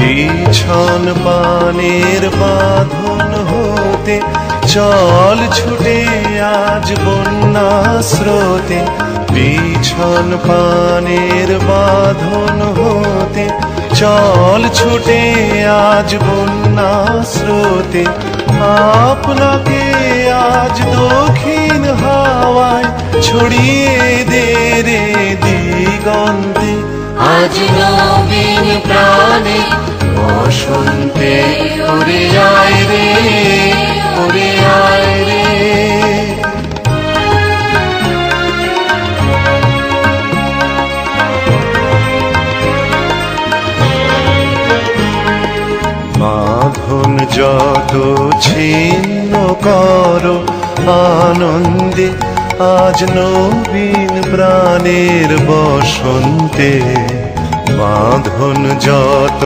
বিছন পানের বাঁধন হতে চল ছুটে আজ বন্যা স্রোতে। বিছন পানের বাঁধন হতে চল ছুটে আজ বন্যা স্রোতে। আপনাকে আজ দক্ষিণ হাওয়ায় ছড়িয়ে দে রে দিগন্তে। আজ নবীন প্রাণে বসন্তে উড়ে আয় রে, উড়ে আয় রে। বাঁধন যত ছিন্ন করো আনন্দে, আজ নবীন প্রাণের বসন্তে। বাঁধন যত